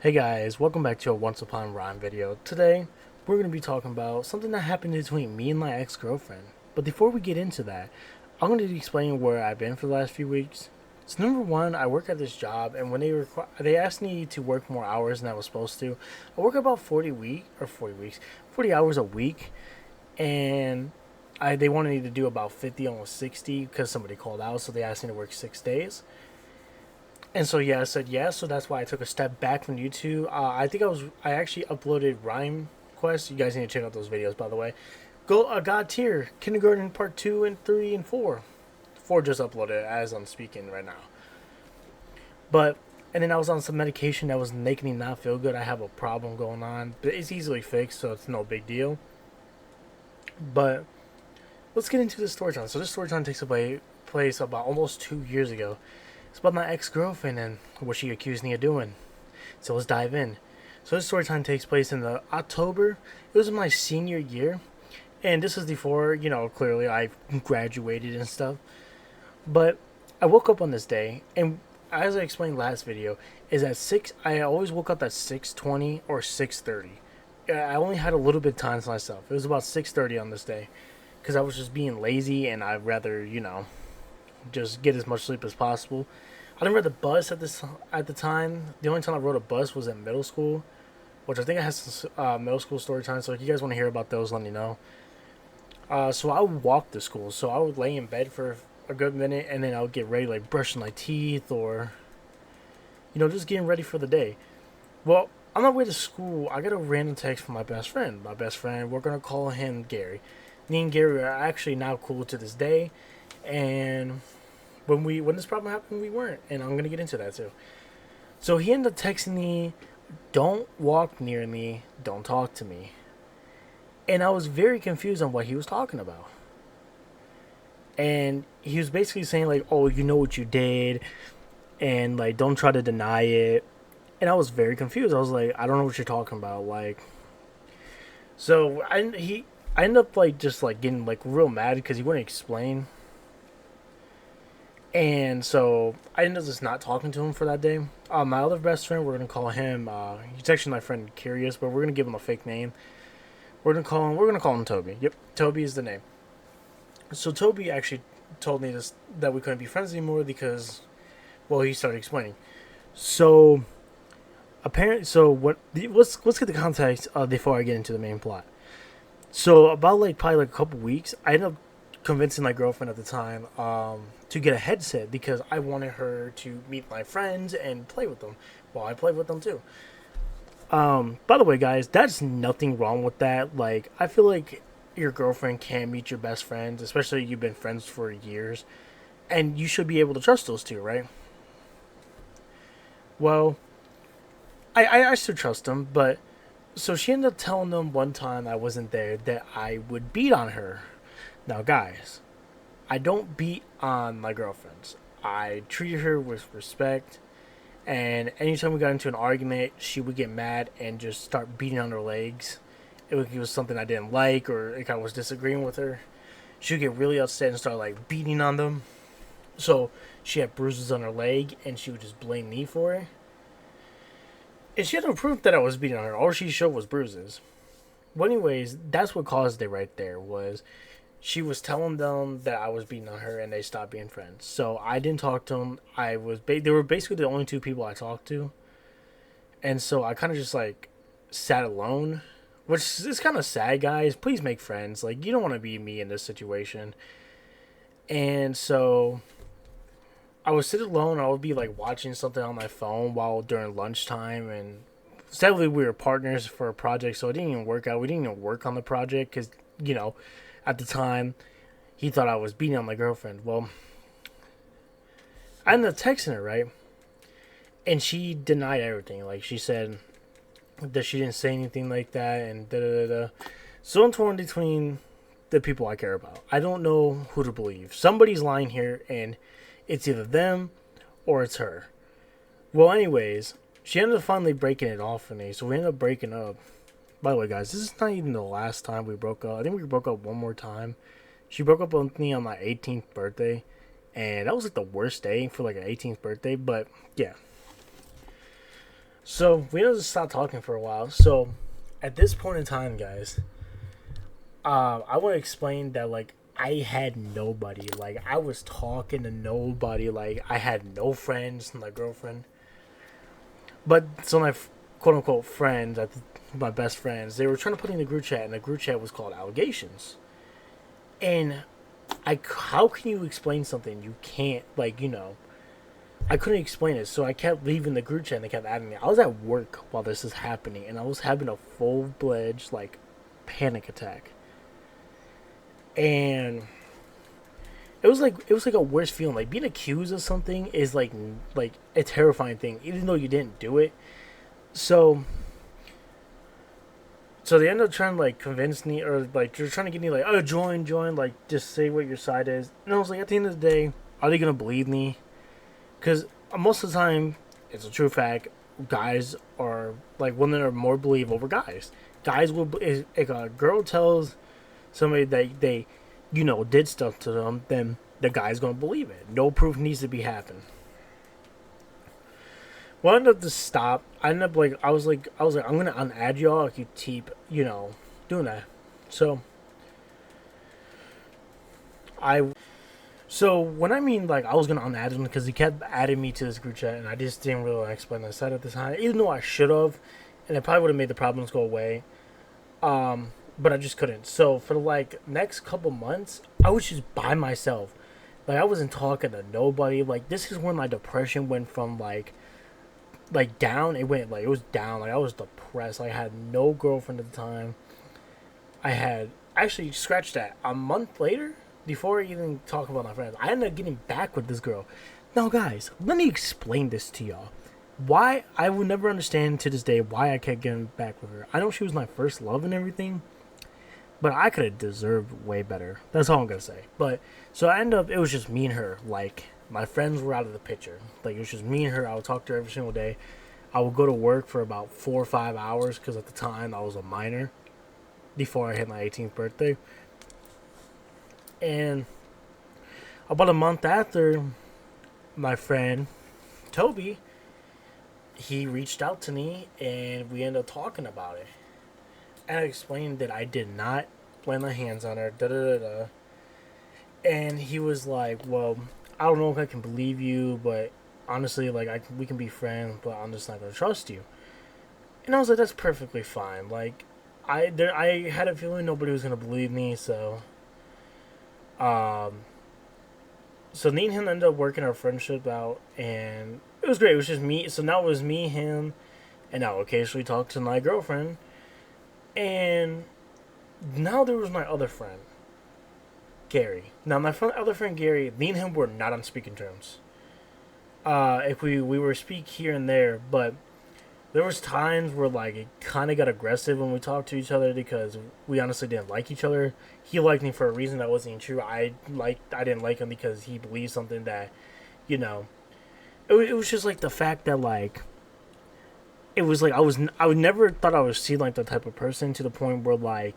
Hey guys, welcome back to a Once Upon a Rhyme video. Today, we're going to be talking about something that happened between me and my ex-girlfriend. But before we get into that, I'm going to be explaining where I've been for the last few weeks. So number one, I work at this job, and when they asked me to work more hours than I was supposed to, I work about 40 hours a week, and they wanted me to do about 50, almost 60, because somebody called out, so they asked me to work 6 days. And so yeah, I said yes. So that's why I took a step back from YouTube. I actually uploaded Rhyme Quest. You guys need to check out those videos, by the way. Go God tier Kindergarten Part 2 and 3 and 4. 4 just uploaded as I'm speaking right now. But and then I was on some medication that was making me not feel good. I have a problem going on, but it's easily fixed, so it's no big deal. But let's get into the story time. So this story time takes place about almost 2 years ago. It's about my ex-girlfriend and what she accused me of doing. So let's dive in. So this story time takes place in the October. It was my senior year, and this is before clearly I graduated and stuff. But I woke up on this day, and as I explained last video, is at 6. I always woke up at 6:20 or 6:30. I only had a little bit of time to myself. It was about 6:30 on this day, because I was just being lazy and I'd rather just get as much sleep as possible. I didn't ride the bus at the time. The only time I rode a bus was in middle school, which I think I had some middle school story time. So if you guys want to hear about those, let me know. So I would walk to school. So I would lay in bed for a good minute, and then I would get ready, like brushing my teeth or just getting ready for the day. Well, on my way to school, I got a random text from my best friend. My best friend, we're gonna call him Gary. Me and Gary are actually now cool to this day, and when this problem happened, we weren't, and I'm gonna get into that too. So he ended up texting me, "Don't walk near me, don't talk to me," and I was very confused on what he was talking about. And he was basically saying like, "Oh, you know what you did, and like don't try to deny it." And I was very confused. I was like, "I don't know what you're talking about." Like, I ended up like just like getting like real mad because he wouldn't explain. And so I ended up just not talking to him for that day. My other best friend, we're gonna call him. He's actually my friend Curious, but we're gonna give him a fake name. We're gonna call him Toby. Yep, Toby is the name. So Toby actually told me this that we couldn't be friends anymore because, well, he started explaining. So apparently, so what? Let's get the context before I get into the main plot. So about like probably like a couple weeks, I ended up convincing my girlfriend at the time to get a headset because I wanted her to meet my friends and play with them. Well, I played with them too. By the way, guys, that's nothing wrong with that. Like, I feel like your girlfriend can meet your best friends, especially you've been friends for years, and you should be able to trust those two, right? Well, I still trust them, but so she ended up telling them one time I wasn't there that I would beat on her. Now, guys, I don't beat on my girlfriends. I treated her with respect, and anytime we got into an argument, she would get mad and just start beating on her legs. It was something I didn't like, or if I was disagreeing with her, she would get really upset and start like beating on them. So she had bruises on her leg, and she would just blame me for it. And she had no proof that I was beating on her. All she showed was bruises. Well, anyways, that's what caused it right there. Was she was telling them that I was beating on her, and they stopped being friends. So I didn't talk to them. They were basically the only two people I talked to, and so I kind of just like sat alone, which is kind of sad. Guys, please make friends. Like, you don't want to be me in this situation. And so I would sit alone. I would be like watching something on my phone while during lunchtime, and sadly we were partners for a project, so it didn't even work out. We didn't even work on the project because you know at the time he thought I was beating on my girlfriend. Well, I ended up texting her, right? And she denied everything. Like, she said that she didn't say anything like that, and da da da da. So I'm torn between the people I care about. I don't know who to believe. Somebody's lying here, and it's either them or it's her. Well, anyways, she ended up finally breaking it off for me, so we ended up breaking up. By the way, guys, this is not even the last time we broke up. I think we broke up one more time. She broke up with me on my 18th birthday, and that was like the worst day for like an 18th birthday. But yeah, So we had to stop talking for a while. So at this point in time, guys, I want to explain that like I had nobody. Like I was talking to nobody. Like I had no friends, my girlfriend. But so my quote unquote friends, my best friends, they were trying to put in the group chat, and the group chat was called allegations. And how can you explain something you can't I couldn't explain it, so I kept leaving the group chat and they kept adding me. I was at work while this is happening, and I was having a full fledged panic attack, and it was like a worse feeling. Like being accused of something is like a terrifying thing, even though you didn't do it. So so they ended up trying to convince me, or they're trying to get me oh, join, like just say what your side is. And I was like, at the end of the day, are they gonna believe me? Because most of the time, it's a true fact. Guys are women are more believable over guys. Guys will if a girl tells somebody that they, did stuff to them, then the guy's gonna believe it. No proof needs to be happened. Well, I ended up to stop. I ended up I was like I'm gonna unadd y'all if you keep doing that. So I So when I mean I was gonna unadd him because he kept adding me to this group chat and I just didn't really explain the side at the time, even though I should have, and it probably would have made the problems go away. But I just couldn't. So for the next couple months, I was just by myself. I wasn't talking to nobody. This is when my depression went from down. It went it was down. I was depressed. I had no girlfriend at the time. I had actually scratched that a month later. Before I even talk about my friends, I ended up getting back with this girl. Now, guys, let me explain this to y'all. Why I will never understand to this day why I kept getting back with her. I know she was my first love and everything, but I could have deserved way better. That's all I'm gonna say. But so I ended up. It was just me and her. My friends were out of the picture. It was just me and her. I would talk to her every single day. I would go to work for about 4 or 5 hours because at the time I was a minor. Before I hit my 18th birthday. And about a month after, my friend Toby, he reached out to me and we ended up talking about it. And I explained that I did not lay my hands on her, da da da da. And he was like, "Well, I don't know if I can believe you, but honestly, we can be friends, but I'm just not gonna trust you." And I was like, "That's perfectly fine." I had a feeling nobody was gonna believe me, um, so me and him ended up working our friendship out, and it was great. It was just me. So now it was me, him, and now occasionally talk to my girlfriend. And now there was my other friend, Gary. Now my other friend Gary, me and him were not on speaking terms. If we were speak here and there, but there was times where it kind of got aggressive when we talked to each other because we honestly didn't like each other. He liked me for a reason that wasn't true. I didn't like him because he believed something that, you know, it was just the fact that it was I would never thought I would see the type of person to the point where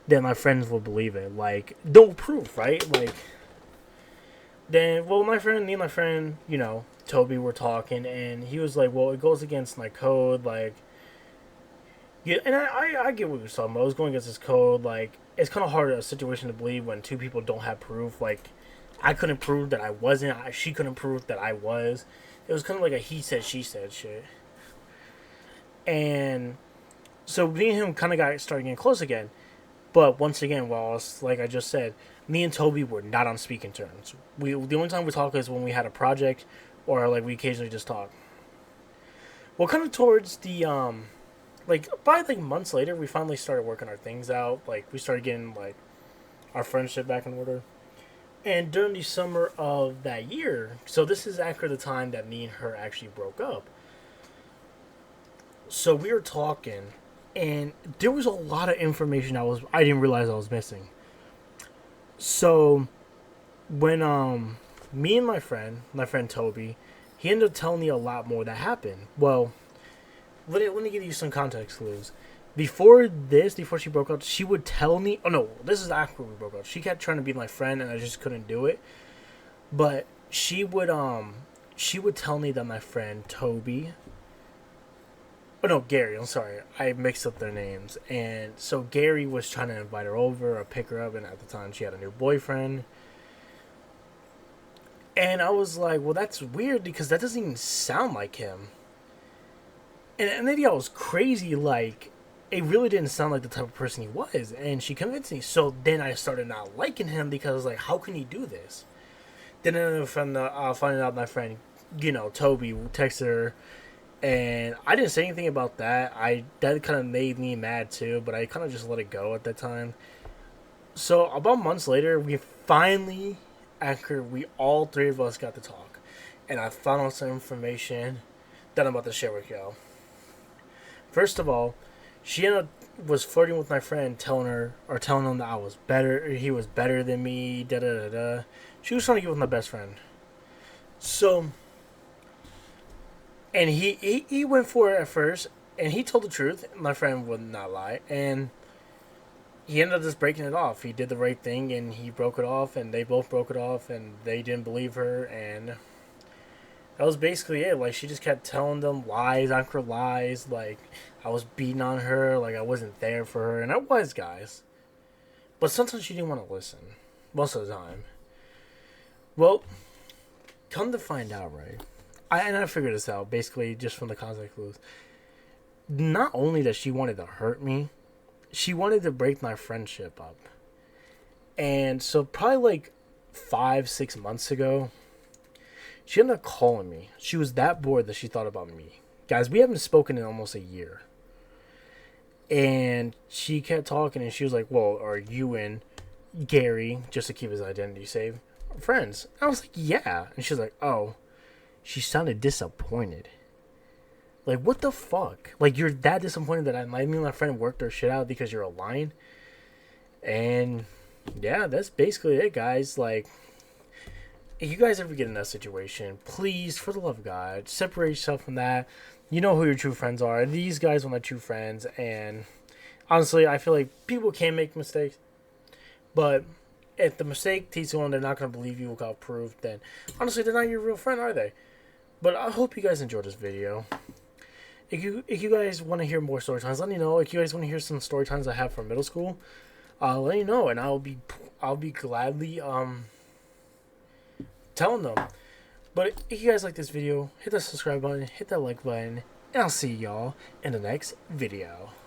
that my friends would believe it. No proof, right? Then, well, me and my friend, Toby were talking, and he was like, well, it goes against my code, yeah, and I get what he was talking about. It was going against his code, it's kind of hard a situation to believe when two people don't have proof, I couldn't prove that I wasn't, she couldn't prove that I was. It was kind of like a he said, she said shit. And so me and him kind of started getting close again. But once again, Wallace, like I just said, me and Toby were not on speaking terms. The only time we talk is when we had a project, or we occasionally just talk. Well, kind of towards the probably months later, we finally started working our things out. We started getting our friendship back in order. And during the summer of that year, so this is after the time that me and her actually broke up. So we were talking, and there was a lot of information I didn't realize I was missing. So when me and my friend Toby, he ended up telling me a lot more that happened. Well, let me give you some context clues. Before she broke up, she would tell me. Oh no, this is after we broke up. She kept trying to be my friend, and I just couldn't do it. But she would tell me that my friend Toby Oh no, Gary. I'm sorry, I mixed up their names. And so Gary was trying to invite her over or pick her up, and at the time she had a new boyfriend. And I was like, well, that's weird because that doesn't even sound like him. And maybe I was crazy, like, it really didn't sound like the type of person he was. And she convinced me. So then I started not liking him because I was like, how can he do this? Then I ended up finding out my friend, Toby, texted her. And I didn't say anything about that. That kind of made me mad too, but I kind of just let it go at that time. So about months later, we all three of us got to talk, and I found out some information that I'm about to share with y'all. First of all, she ended up was flirting with my friend, telling him that I was better, he was better than me. Da da da da. She was trying to get with my best friend. So, and he went for it at first, and he told the truth. My friend would not lie, and he ended up just breaking it off. He did the right thing, and he broke it off, and they both broke it off, and they didn't believe her, and that was basically it. Like, she just kept telling them lies after lies. Like, I was beating on her. Like, I wasn't there for her. And I was, guys. But sometimes she didn't want to listen. Most of the time. Well, come to find out, right? I figured this out, basically, just from the context clues. Not only that she wanted to hurt me, she wanted to break my friendship up. And so, probably like 5, 6 months ago, she ended up calling me. She was that bored that she thought about me. Guys, we haven't spoken in almost a year. And she kept talking, and she was like, well, are you and Gary, just to keep his identity safe, friends? And I was like, yeah. And she's like, oh. She sounded disappointed. Like, what the fuck? Like, you're that disappointed that me and my friend worked our shit out because you're lying? And, yeah, that's basically it, guys. Like, if you guys ever get in that situation, please, for the love of God, separate yourself from that. You know who your true friends are. These guys are my true friends, and honestly, I feel like people can make mistakes, but if the mistake teaches one they're not going to believe you without proof, then honestly, they're not your real friend, are they? But I hope you guys enjoyed this video. If you guys want to hear more story times, let me know. If you guys want to hear some story times I have from middle school, let me know, and I'll be gladly telling them. But if you guys like this video, hit that subscribe button, hit that like button, and I'll see y'all in the next video.